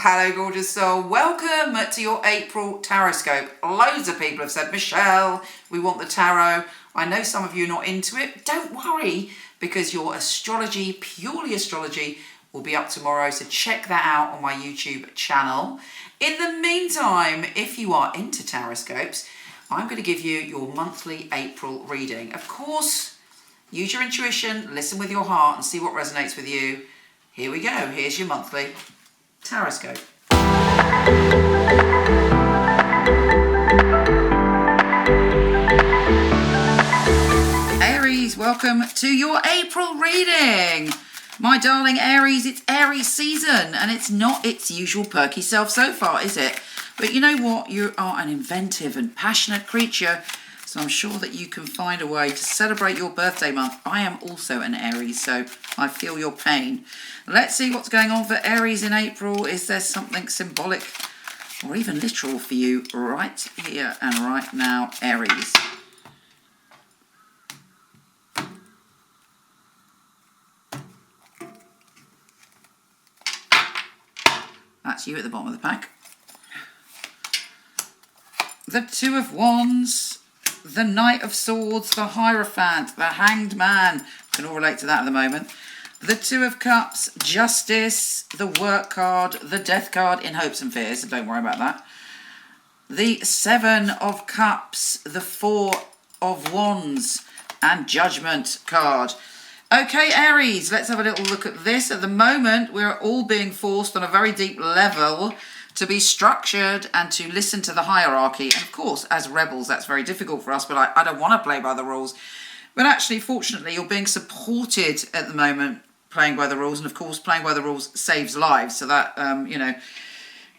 Hello, gorgeous soul. Welcome to your April Tarotscope. Loads of people have said, Michelle, we want the tarot. I know some of you are not into it. Don't worry, because your astrology, purely astrology, will be up tomorrow. So check that out on my YouTube channel. In the meantime, if you are into Tarotscopes, I'm going to give you your monthly April reading. Of course, use your intuition, listen with your heart, and see what resonates with you. Here we go. Here's your monthly Tarotscope. Aries, welcome to your April reading. My darling Aries, it's Aries season and it's not its usual perky self so far, is it? But you know what? You are an inventive and passionate creature, so I'm sure that you can find a way to celebrate your birthday month. I am also an Aries, so I feel your pain. Let's see what's going on for Aries in April. Is there something symbolic or even literal for you right here and right now, Aries? That's you at the bottom of the pack. The Two of Wands, the Knight of Swords, the Hierophant, the Hanged Man. Can all relate to that at the moment. The Two of Cups, Justice, the Work card, the Death card in Hopes and Fears, so don't worry about that. The Seven of Cups, the Four of Wands, and Judgment card. Okay, Aries, let's have a little look at this. At the moment, we're all being forced on a very deep level to be structured and to listen to the hierarchy. And of course, as rebels, that's very difficult for us, but I don't want to play by the rules. But actually, fortunately, you're being supported at the moment playing by the rules. And of course, playing by the rules saves lives. So that,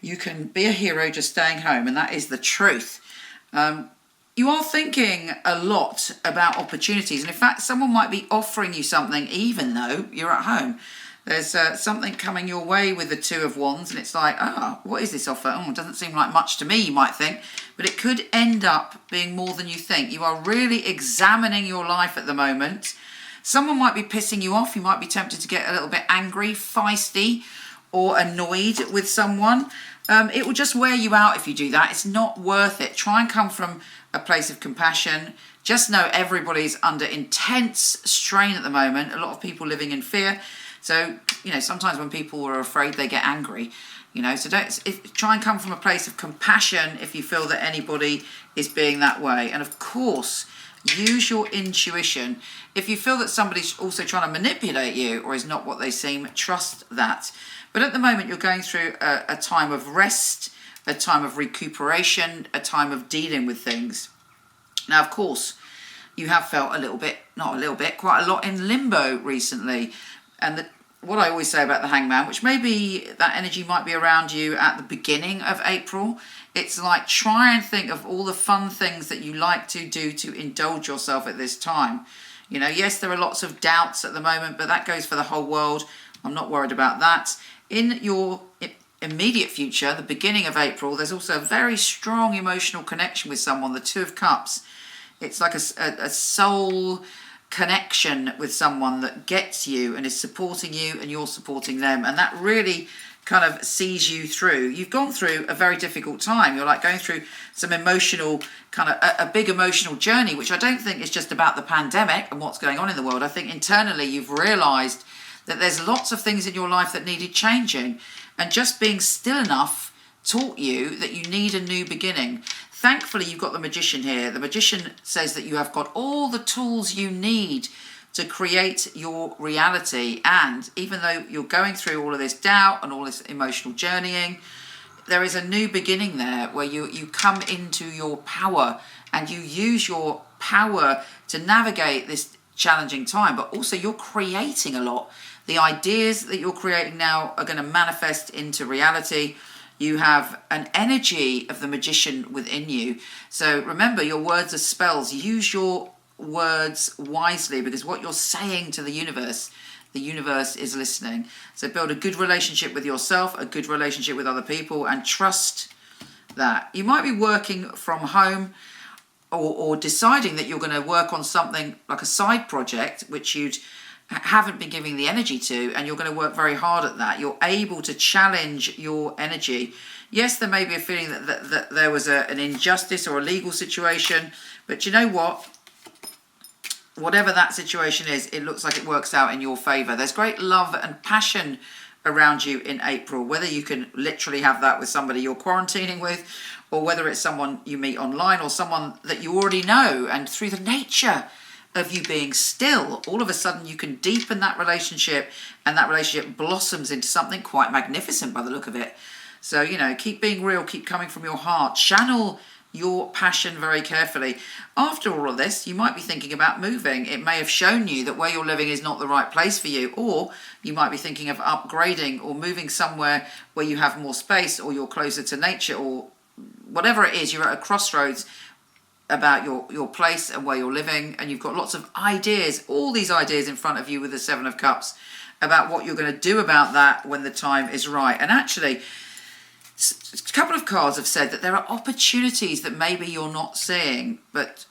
you can be a hero just staying home. And that is the truth. You are thinking a lot about opportunities. And in fact, someone might be offering you something even though you're at home. There's something coming your way with the Two of Wands. And it's like, what is this offer? Oh, it doesn't seem like much to me, you might think. But it could end up being more than you think. You are really examining your life at the moment. Someone might be pissing you off. You might be tempted to get a little bit angry, feisty, or annoyed with someone. It will just wear you out if you do that. It's not worth it. Try and come from a place of compassion. Just know everybody's under intense strain at the moment. A lot of people living in fear. So, sometimes when people are afraid, they get angry. So try and come from a place of compassion if you feel that anybody is being that way. And of course, use your intuition. If you feel that somebody's also trying to manipulate you or is not what they seem, trust that. But at the moment, you're going through a time of rest, a time of recuperation, a time of dealing with things. Now, of course, you have felt quite a lot in limbo recently. And what I always say about the Hangman, which maybe that energy might be around you at the beginning of April, it's like try and think of all the fun things that you like to do to indulge yourself at this time. Yes, there are lots of doubts at the moment, but that goes for the whole world. I'm not worried about that. In your immediate future, the beginning of April, there's also a very strong emotional connection with someone, the Two of Cups. It's like a soul connection with someone that gets you and is supporting you and you're supporting them. And that really kind of sees you through. You've gone through a very difficult time. You're like going through some emotional, a big emotional journey, which I don't think is just about the pandemic and what's going on in the world. I think internally you've realised that there's lots of things in your life that needed changing. And just being still enough taught you that you need a new beginning. Thankfully, you've got the Magician here. The Magician says that you have got all the tools you need to create your reality. And even though you're going through all of this doubt and all this emotional journeying, there is a new beginning there where you come into your power and you use your power to navigate this challenging time. But also you're creating a lot. The ideas that you're creating now are going to manifest into reality. You have an energy of the Magician within you. So remember, your words are spells. Use your words wisely, because what you're saying to the universe is listening. So build a good relationship with yourself, a good relationship with other people, and trust that. You might be working from home or deciding that you're going to work on something like a side project, which you'd haven't been giving the energy to, and you're going to work very hard at that. You're able to challenge your energy. Yes, there may be a feeling that there was an injustice or a legal situation, but you know what? Whatever that situation is, it looks like it works out in your favour. There's great love and passion around you in April, whether you can literally have that with somebody you're quarantining with, or whether it's someone you meet online or someone that you already know, and through the nature of you being still, all of a sudden you can deepen that relationship, and that relationship blossoms into something quite magnificent by the look of it. So, you know, keep being real, keep coming from your heart, channel your passion very carefully. After all of this, you might be thinking about moving. It may have shown you that where you're living is not the right place for you, or you might be thinking of upgrading or moving somewhere where you have more space, or you're closer to nature, or whatever it is. You're at a crossroads about your place and where you're living, and you've got lots of ideas, all these ideas in front of you with the Seven of Cups about what you're going to do about that when the time is right. And actually, a couple of cards have said that there are opportunities that maybe you're not seeing, but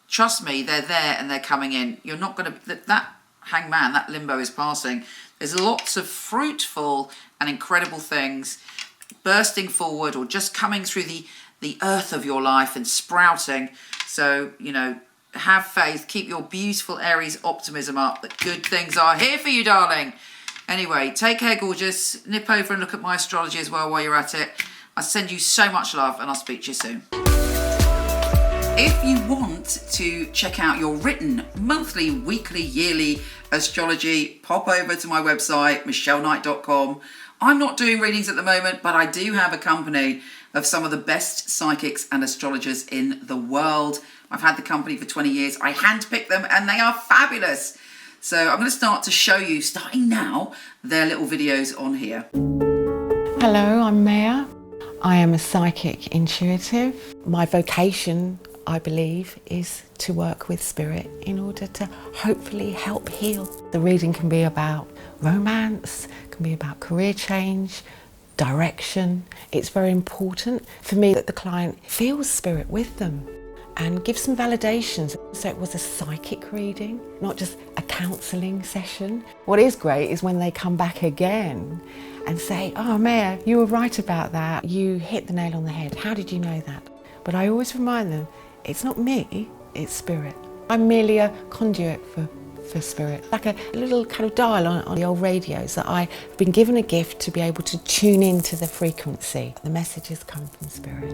trust me, they're there and they're coming in. You're not going to, that hangman, that limbo is passing. There's lots of fruitful and incredible things bursting forward, or just coming through the earth of your life and sprouting. So, you know, have faith, keep your beautiful Aries optimism up, that good things are here for you, darling. Anyway, take care, gorgeous. Nip over and look at my astrology as well while you're at it. I send you so much love, and I'll speak to you soon. If you want to check out your written monthly, weekly, yearly astrology, pop over to my website, michelleknight.com. I'm not doing readings at the moment, but I do have a company of some of the best psychics and astrologers in the world. I've had the company for 20 years. I handpick them, and they are fabulous. So I'm going to start to show you, starting now, their little videos on here. Hello, I'm Maya. I am a psychic intuitive. My vocation, I believe, is to work with spirit in order to hopefully help heal. The reading can be about romance, can be about career change, direction. It's very important for me that the client feels spirit with them and give some validations. So it was a psychic reading, not just a counselling session. What is great is when they come back again and say, oh, Maya, you were right about that. You hit the nail on the head. How did you know that? But I always remind them, it's not me, it's spirit. I'm merely a conduit for spirit, like a little kind of dial on the old radios that I've been given a gift to be able to tune into the frequency. The messages come from spirit.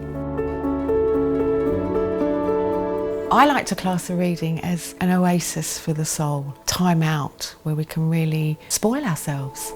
I like to class a reading as an oasis for the soul, time out where we can really spoil ourselves.